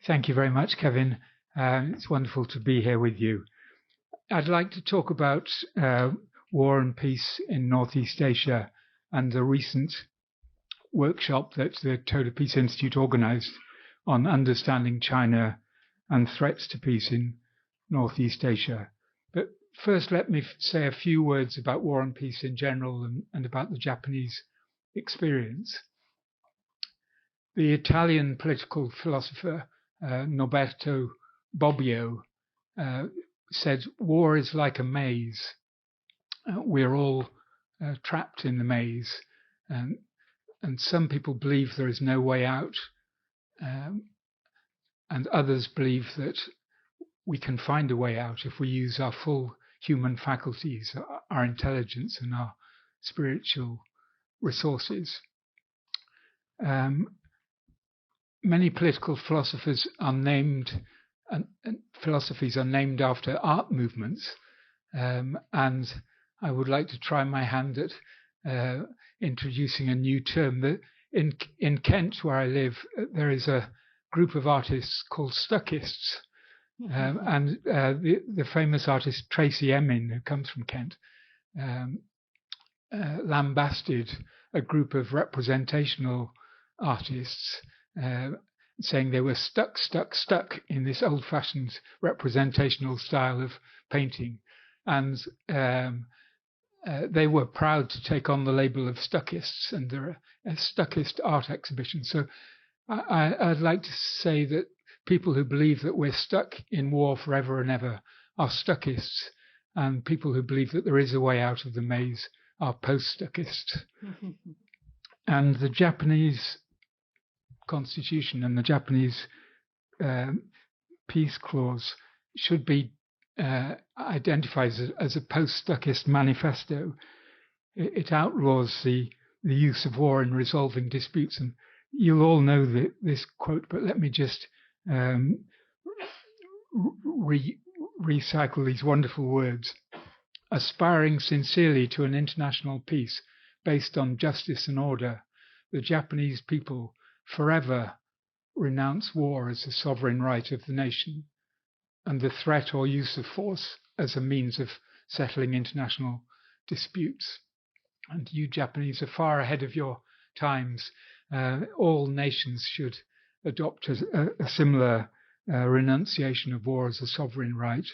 Thank you very much, Kevin. It's wonderful to be here with you. I'd like to talk about war and peace in Northeast Asia and the recent workshop that the Toda Peace Institute organized on understanding China and threats to peace in Northeast Asia. But first, let me say a few words about war and peace in general and about the Japanese experience. The Italian political philosopher Norberto Bobbio said, war is like a maze. We're all trapped in the maze. And some people believe there is no way out. And others believe that we can find a way out if we use our full human faculties, our intelligence and our spiritual resources. Many political philosophers are named, and philosophies are named after art movements, and I would like to try my hand at introducing a new term. That in Kent, where I live, there is a group of artists called Stuckists, and the famous artist Tracy Emin, who comes from Kent, lambasted a group of representational artists, saying they were stuck in this old-fashioned representational style of painting, and they were proud to take on the label of Stuckists, and they're a Stuckist art exhibition. So I'd like to say that people who believe that we're stuck in war forever and ever are Stuckists, and people who believe that there is a way out of the maze are post-Stuckists. And the Japanese Constitution and the Japanese peace clause should be identified as a post-Stuckist manifesto. It outlaws the use of war in resolving disputes, and you'll all know this quote, but let me just recycle these wonderful words. Aspiring sincerely to an international peace based on justice and order, the Japanese people forever renounce war as a sovereign right of the nation and the threat or use of force as a means of settling international disputes. And you Japanese are far ahead of your times. All nations should adopt a similar renunciation of war as a sovereign right.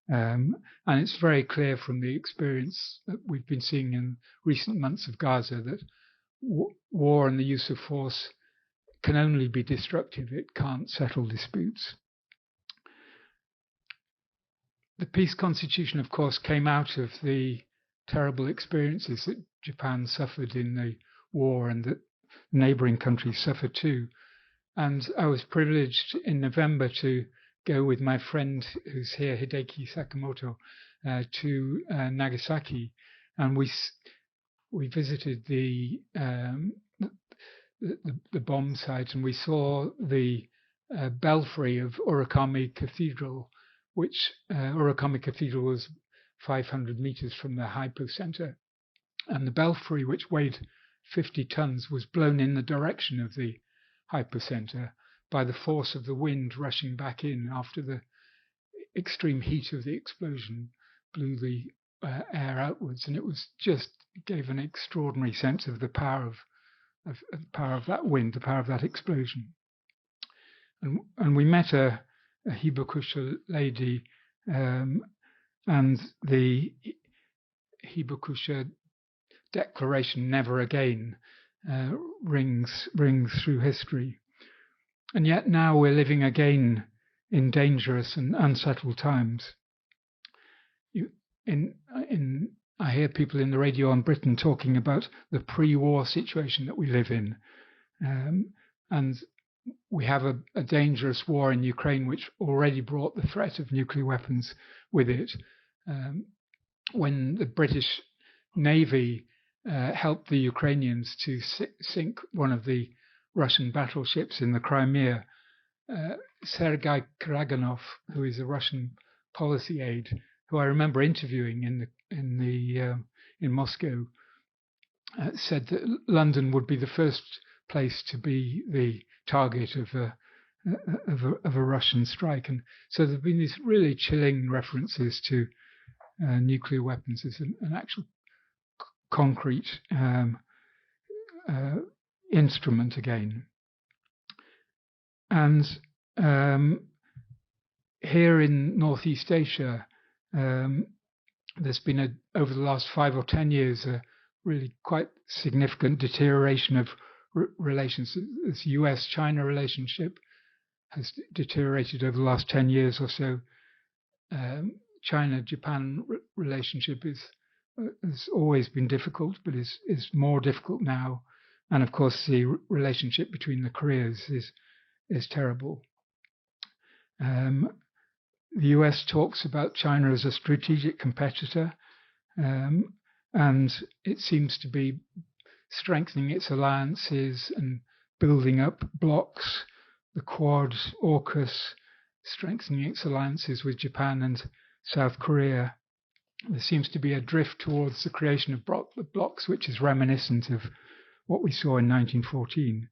And it's very clear from the experience that we've been seeing in recent months of Gaza that war and the use of force can only be destructive. It can't settle disputes. The peace constitution, of course, came out of the terrible experiences that Japan suffered in the war and that neighboring countries suffered too. And I was privileged in November to go with my friend who's here, Hideki Sakamoto, to Nagasaki, and we visited the bomb site, and we saw the belfry of Urakami Cathedral, which Urakami Cathedral was 500 meters from the hypocenter, and the belfry, which weighed 50 tons, was blown in the direction of the hypocenter by the force of the wind rushing back in after the extreme heat of the explosion blew the air outwards, and it was just gave an extraordinary sense of the power of that wind, the power of that explosion. And we met a Hibakusha lady, and the Hibakusha declaration, never again, rings through history. And yet now we're living again in dangerous and unsettled times. I hear people in the radio in Britain talking about the pre-war situation that we live in. And we have a dangerous war in Ukraine, which already brought the threat of nuclear weapons with it. When the British Navy helped the Ukrainians to sink one of the Russian battleships in the Crimea, Sergei Karaganov, who is a Russian policy aide, who I remember interviewing in Moscow, said that London would be the first place to be the target of of a Russian strike. And so there have been these really chilling references to nuclear weapons as an actual concrete instrument again. And here in Northeast Asia, there's been over the last 5 or 10 years a really quite significant deterioration of relations. This US-China relationship has deteriorated over the last 10 years or so. China-Japan relationship has always been difficult, but is more difficult now. And of course, the relationship between the Koreas is terrible. The US talks about China as a strategic competitor, and it seems to be strengthening its alliances and building up blocs, the Quad, AUKUS, strengthening its alliances with Japan and South Korea. There seems to be a drift towards the creation of blocs, which is reminiscent of what we saw in 1914.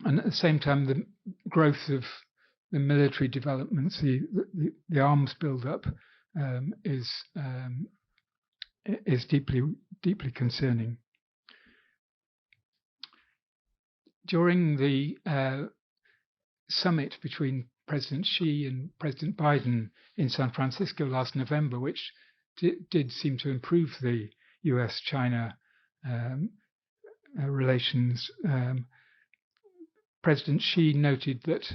And at the same time, the growth of the military developments, the arms build-up, is deeply concerning. During the summit between President Xi and President Biden in San Francisco last November, which did seem to improve the US-China relations, President Xi noted that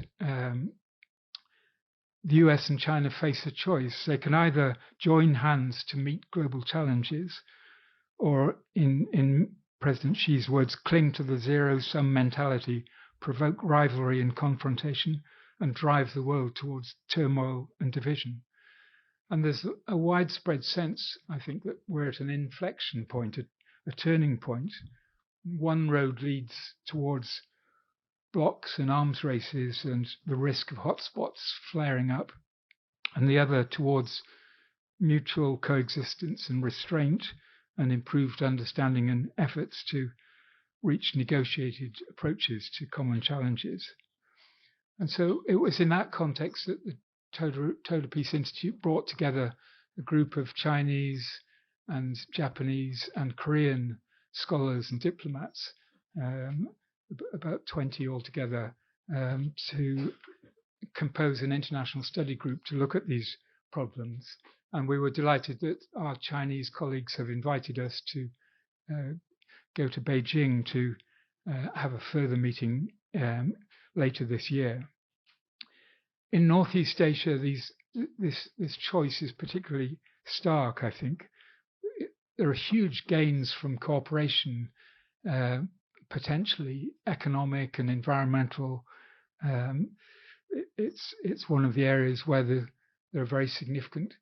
the US and China face a choice. They can either join hands to meet global challenges, or in President Xi's words, cling to the zero-sum mentality, provoke rivalry and confrontation, and drive the world towards turmoil and division. And there's a widespread sense, I think, that we're at an inflection point, a turning point. One road leads towards blocs and arms races and the risk of hotspots flaring up, and the other towards mutual coexistence and restraint and improved understanding and efforts to reach negotiated approaches to common challenges. And so it was in that context that the Toda Peace Institute brought together a group of Chinese and Japanese and Korean scholars and diplomats, about 20 altogether, to compose an international study group to look at these problems. And we were delighted that our Chinese colleagues have invited us to go to Beijing to have a further meeting later this year. In Northeast Asia, this choice is particularly stark, I think. There are huge gains from cooperation, potentially economic and environmental. It's one of the areas where there are very significant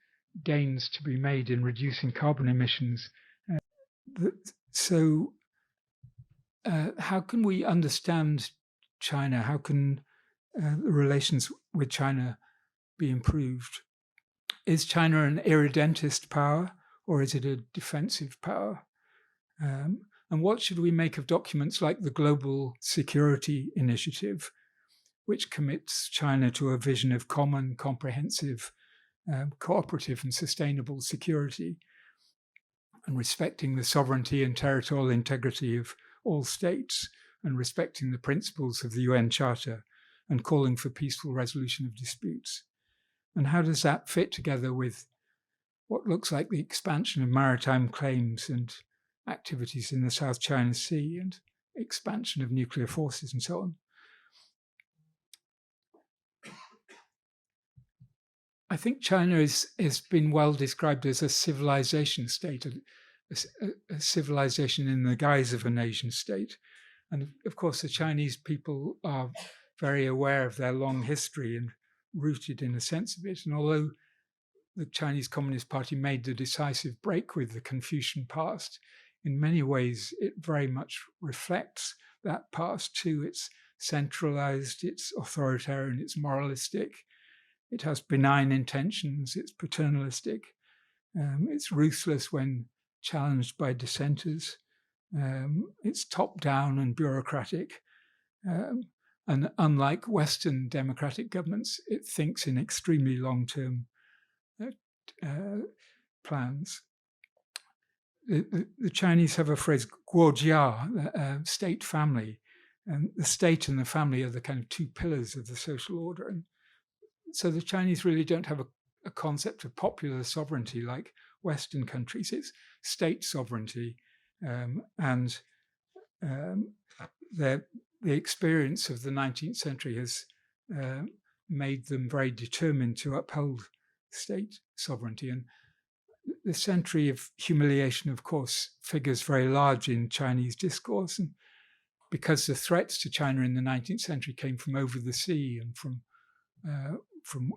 gains to be made in reducing carbon emissions. So how can we understand China? How can the relations with China be improved? Is China an irredentist power, or is it a defensive power? And what should we make of documents like the Global Security Initiative, which commits China to a vision of common, comprehensive, cooperative and sustainable security, and respecting the sovereignty and territorial integrity of all states, and respecting the principles of the UN Charter, and calling for peaceful resolution of disputes? And how does that fit together with what looks like the expansion of maritime claims and activities in the South China Sea and expansion of nuclear forces and so on? I think China has been well described as a civilization state, a civilization in the guise of a nation state. And of course, the Chinese people are very aware of their long history and rooted in a sense of it. And although the Chinese Communist Party made the decisive break with the Confucian past, in many ways it very much reflects that past too. It's centralized, it's authoritarian, it's moralistic, it has benign intentions, it's paternalistic, it's ruthless when challenged by dissenters, it's top-down and bureaucratic. And unlike Western democratic governments, it thinks in extremely long-term plans. The Chinese have a phrase, guojia, state family. And the state and the family are the kind of two pillars of the social order. And so the Chinese really don't have a concept of popular sovereignty like Western countries. It's state sovereignty. And the experience of the 19th century has made them very determined to uphold state sovereignty. And the century of humiliation, of course, figures very large in Chinese discourse. And because the threats to China in the 19th century came from over the sea and from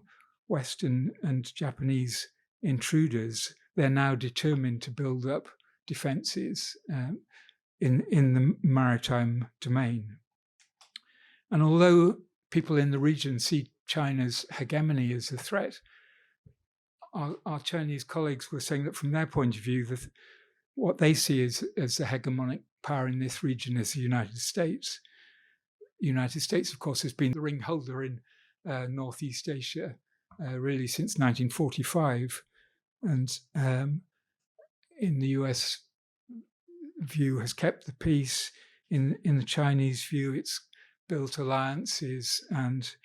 Western and Japanese intruders, they're now determined to build up defenses in the maritime domain. And although people in the region see China's hegemony as a threat, our Chinese colleagues were saying that from their point of view, what they see as the hegemonic power in this region is the United States. The United States, of course, has been the ring holder in Northeast Asia really since 1945. And in the US view, has kept the peace. In the Chinese view, it's built alliances and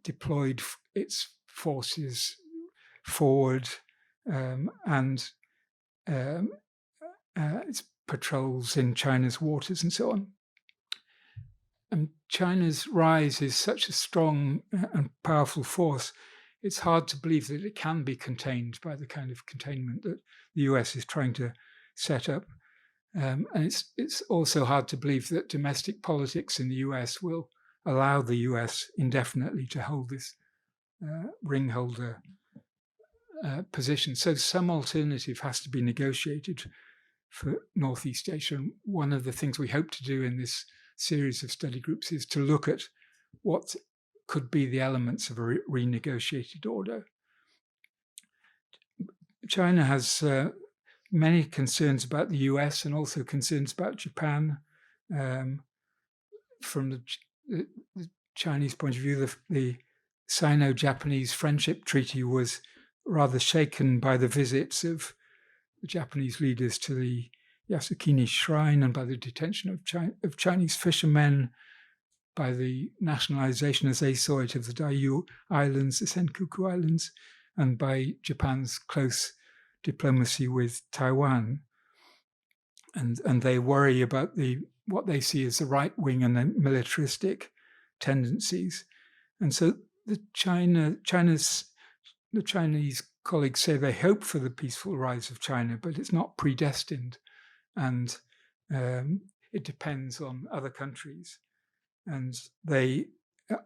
deployed its forces forward and its patrols in China's waters and so on. And China's rise is such a strong and powerful force, it's hard to believe that it can be contained by the kind of containment that the US is trying to set up. And it's also hard to believe that domestic politics in the US will allow the US indefinitely to hold this ring holder position. So some alternative has to be negotiated for Northeast Asia. And one of the things we hope to do in this series of study groups is to look at what could be the elements of a renegotiated order. China has many concerns about the US and also concerns about Japan. From the Chinese point of view, the Sino-Japanese Friendship Treaty was rather shaken by the visits of the Japanese leaders to the Yasukuni Shrine and by the detention of Chinese fishermen, by the nationalization, as they saw it, of the Diaoyu Islands, the Senkaku Islands, and by Japan's close diplomacy with Taiwan. And they worry about what they see as the right wing and the militaristic tendencies. And so the Chinese colleagues say they hope for the peaceful rise of China, but it's not predestined. And it depends on other countries. And they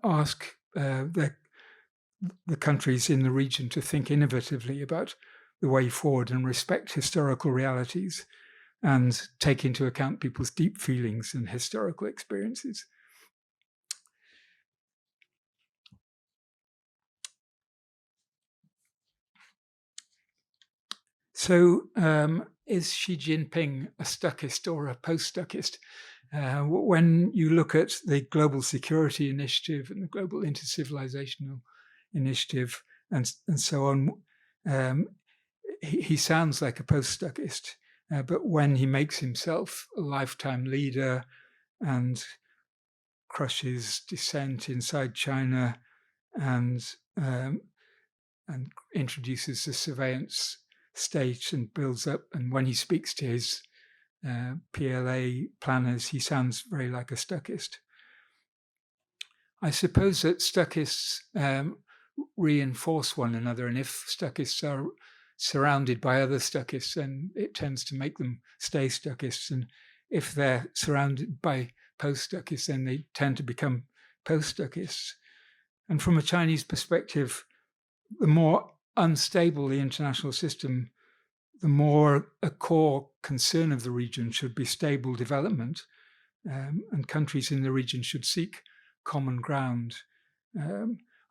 ask the countries in the region to think innovatively about the way forward and respect historical realities and take into account people's deep feelings and historical experiences. So is Xi Jinping a stuckist or a post-stuckist? When you look at the Global Security Initiative and the Global Intercivilizational Initiative and so on, he sounds like a post-stuckist. But when he makes himself a lifetime leader and crushes dissent inside China and introduces the surveillance state and builds up, and when he speaks to his PLA planners, he sounds very like a stuckist. I suppose that stuckists reinforce one another, and if stuckists are surrounded by other stuckists, then it tends to make them stay stuckists. And if they're surrounded by post-stuckists, then they tend to become post-stuckists. And from a Chinese perspective, the more unstable the international system, the more a core concern of the region should be stable development, and countries in the region should seek common ground.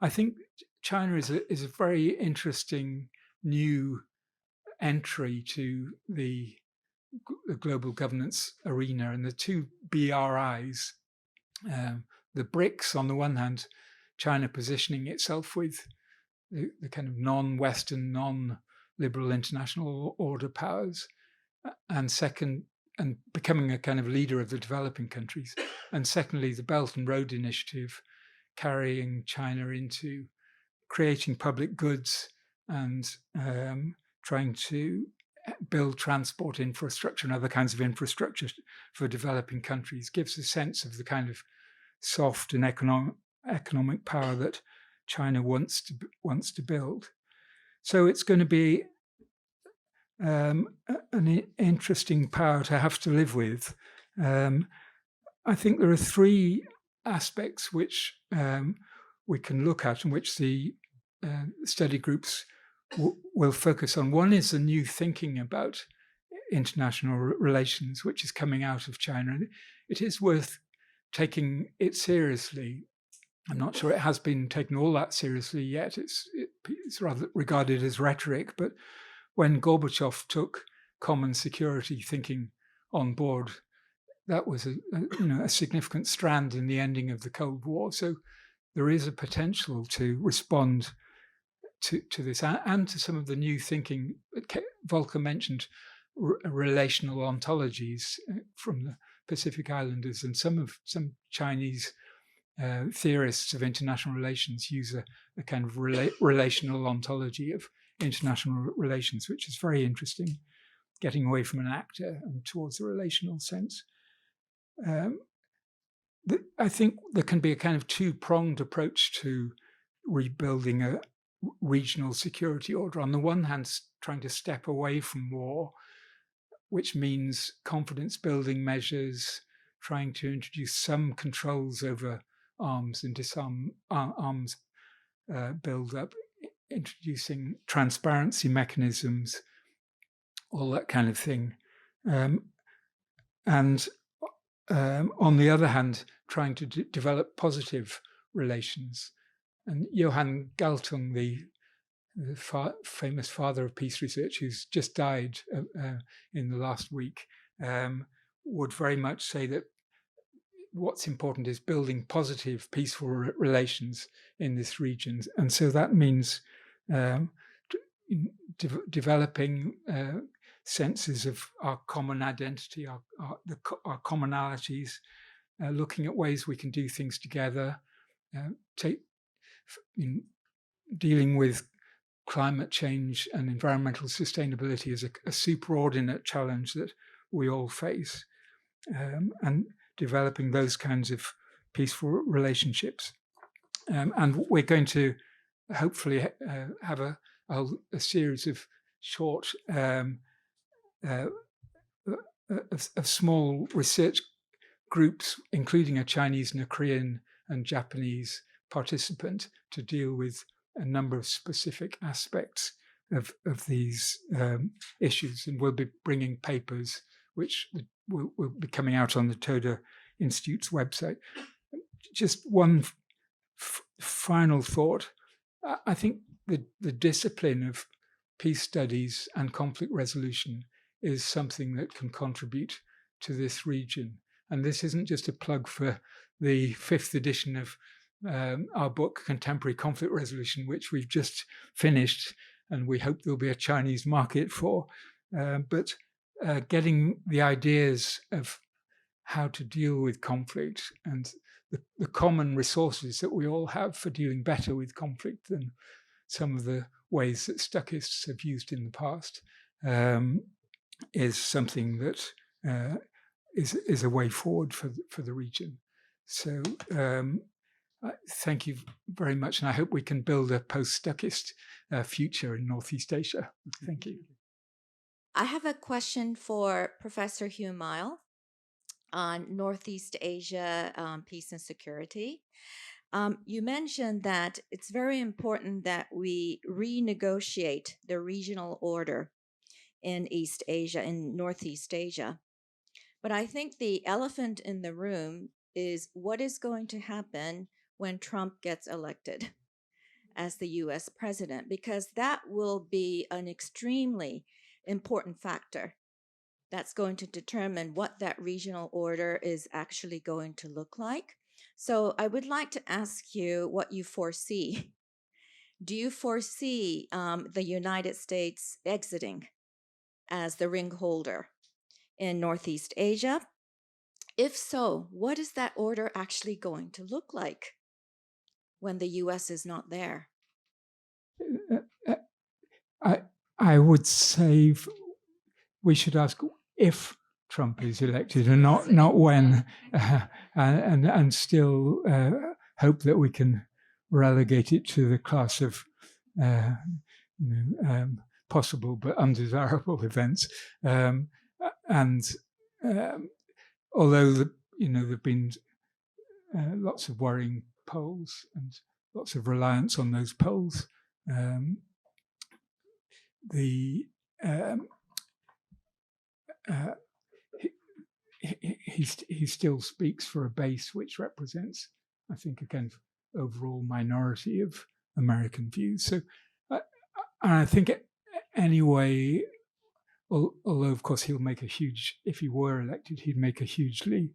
I think China is a very interesting new entry to the global governance arena, and the two BRIs, the BRICS on the one hand, China positioning itself with the kind of non-Western, non-liberal international order powers, and second, and becoming a kind of leader of the developing countries, and secondly, the Belt and Road Initiative carrying China into creating public goods and trying to build transport infrastructure and other kinds of infrastructure for developing countries, gives a sense of the kind of soft and economic power that China wants to build. So it's going to be an interesting power to have to live with. I think there are three aspects which we can look at and which the study groups will focus on. One is the new thinking about international relations, which is coming out of China. And it is worth taking it seriously. I'm not sure it has been taken all that seriously yet. It's rather regarded as rhetoric. But when Gorbachev took common security thinking on board, that was a significant strand in the ending of the Cold War. So there is a potential to respond to this and to some of the new thinking. Volker mentioned relational ontologies from the Pacific Islanders, and some Chinese theorists of international relations use a kind of relational ontology of international relations, which is very interesting, getting away from an actor and towards a relational sense. I think there can be a kind of two-pronged approach to rebuilding a regional security order. On the one hand, trying to step away from war, which means confidence-building measures, trying to introduce some controls over arms and disarm arms build-up, introducing transparency mechanisms, all that kind of thing. And on the other hand, trying to develop positive relations. And Johann Galtung, the famous father of peace research, who's just died in the last week, would very much say that what's important is building positive, peaceful relations in this region. And so that means developing senses of our common identity, our commonalities, looking at ways we can do things together, dealing with climate change and environmental sustainability as a superordinate challenge that we all face, and developing those kinds of peaceful relationships. And we're going to hopefully have a series of short of small research groups, including a Chinese and a Korean and Japanese participant, to deal with a number of specific aspects of these issues. And we'll be bringing papers which will be coming out on the Toda Institute's website. Just one final thought. I think the discipline of peace studies and conflict resolution is something that can contribute to this region. And this isn't just a plug for the 5th edition of our book, Contemporary Conflict Resolution, which we've just finished, and we hope there'll be a Chinese market for, but getting the ideas of how to deal with conflict and the common resources that we all have for dealing better with conflict than some of the ways that Stuckists have used in the past, is something that is a way forward for the region. So thank you very much, and I hope we can build a post-Stuckist future in Northeast Asia. Thank you. I have a question for Professor Hugh Miall on Northeast Asia peace and security. You mentioned that it's very important that we renegotiate the regional order in East Asia, in Northeast Asia. But I think the elephant in the room is what is going to happen when Trump gets elected as the U.S. president, because that will be an extremely important factor that's going to determine what that regional order is actually going to look like. So I would like to ask you what you foresee. Do you foresee the United States exiting as the ring holder in Northeast Asia? If so, what is that order actually going to look like when the U.S. is not there? I would say we should ask if Trump is elected, and not when, and still hope that we can relegate it to the class of possible but undesirable events. Although there've been lots of worrying polls and lots of reliance on those polls, he still speaks for a base which represents, I think, again, overall minority of American views. So, I think anyway, although of course he'll make if he were elected, he'd make a hugely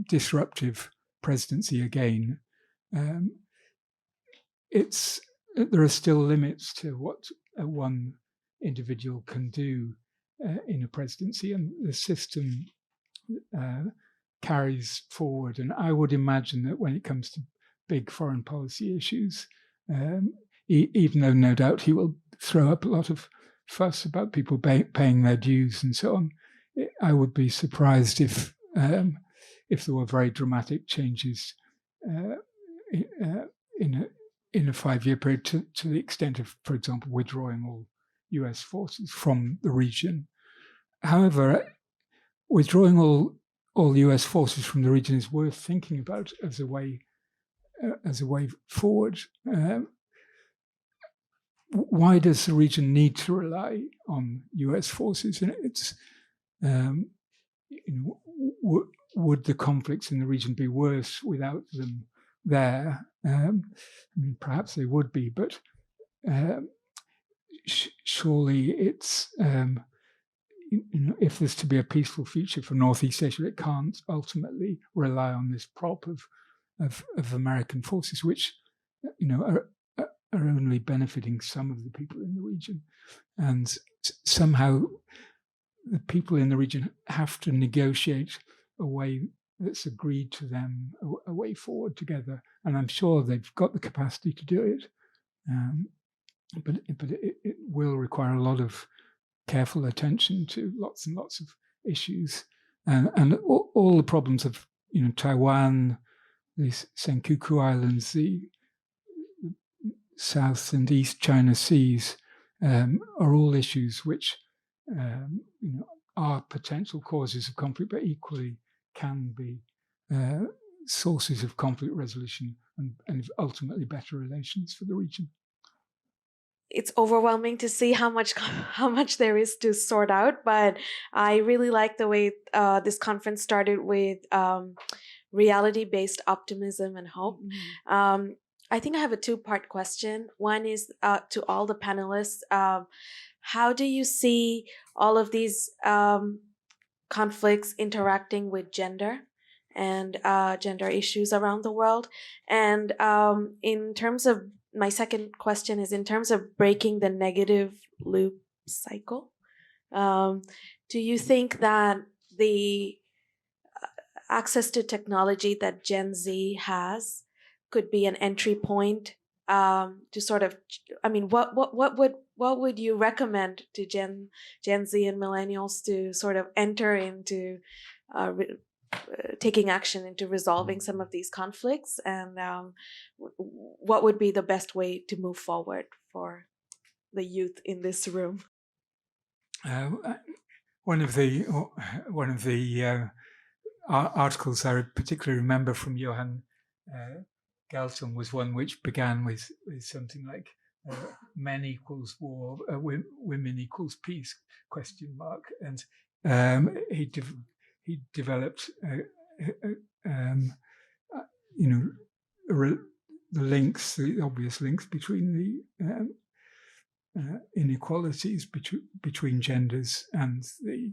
disruptive presidency again. There are still limits to what one individual can do in a presidency, and the system carries forward. And I would imagine that when it comes to big foreign policy issues, even though no doubt he will throw up a lot of fuss about people paying their dues and so on, I would be surprised if there were very dramatic changes in a 5-year period to the extent of, for example, withdrawing all US forces from the region. However, withdrawing all US forces from the region is worth thinking about as a way forward. Why does the region need to rely on US forces? And it's would the conflicts in the region be worse without them there? Perhaps they would be, but surely it's if there's to be a peaceful future for Northeast Asia, it can't ultimately rely on this prop of American forces, which are only benefiting some of the people in the region, and somehow the people in the region have to negotiate a way that's agreed to them, a way forward together. And I'm sure they've got the capacity to do it, but it will require a lot of careful attention to lots and lots of issues, and all the problems of Taiwan, the Senkaku Islands, the South and East China Seas, are all issues which are potential causes of conflict, but equally can be sources of conflict resolution and ultimately better relations for the region. It's overwhelming to see how much there is to sort out, but I really like the way this conference started with reality-based optimism and hope. Mm-hmm. I think I have a 2-part question. One is to all the panelists. How do you see all of these conflicts interacting with gender and gender issues around the world? And in terms of my second question is in terms of breaking the negative loop cycle. Do you think that the access to technology that Gen Z has could be an entry point to sort of, what would you recommend to Gen Z and millennials to sort of enter into taking action into resolving some of these conflicts, and what would be the best way to move forward for the youth in this room? One of the articles I particularly remember from Johan Galton was one which began with something like "Men equals war, women equals peace?" ? And he developed the obvious links between the inequalities between genders and the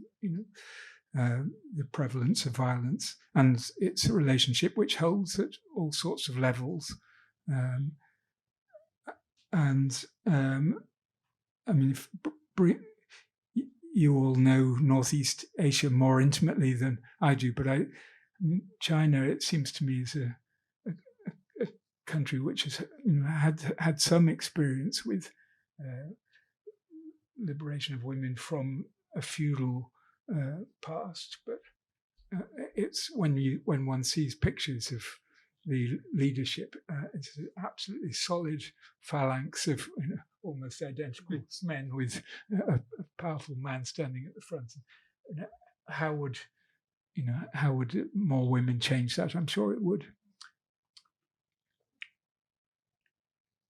the prevalence of violence and its relationship, which holds at all sorts of levels. I mean, you all know Northeast Asia more intimately than I do, but China, it seems to me, is a country which has had some experience with liberation of women from a feudal past, but it's when one sees pictures of the leadership, it's an absolutely solid phalanx of almost identical men with a powerful man standing at the front. How would more women change that? I'm sure it would.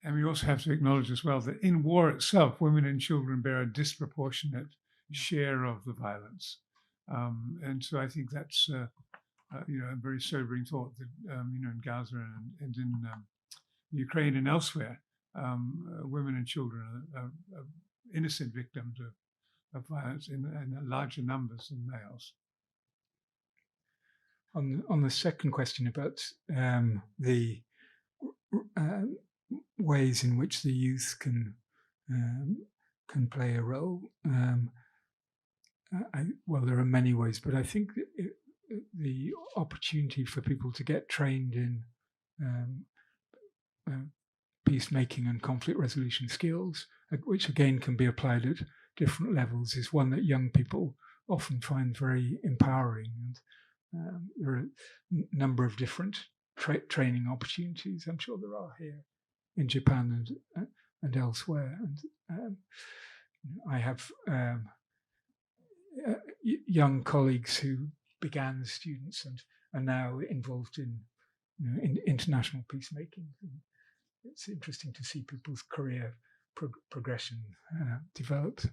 And we also have to acknowledge as well that in war itself, women and children bear a disproportionate share of the violence. And so I think that's a very sobering thought that in Gaza and in Ukraine and elsewhere, women and children are innocent victims of violence in larger numbers than males. On the second question about the ways in which the youth can play a role, there are many ways, but I think the opportunity for people to get trained in peacemaking and conflict resolution skills, which again can be applied at different levels, is one that young people often find very empowering. And there are a number of different training opportunities. I'm sure there are here in Japan and elsewhere. And I have young colleagues who began as students and are now involved in international peacemaking. It's interesting to see people's career progression developed.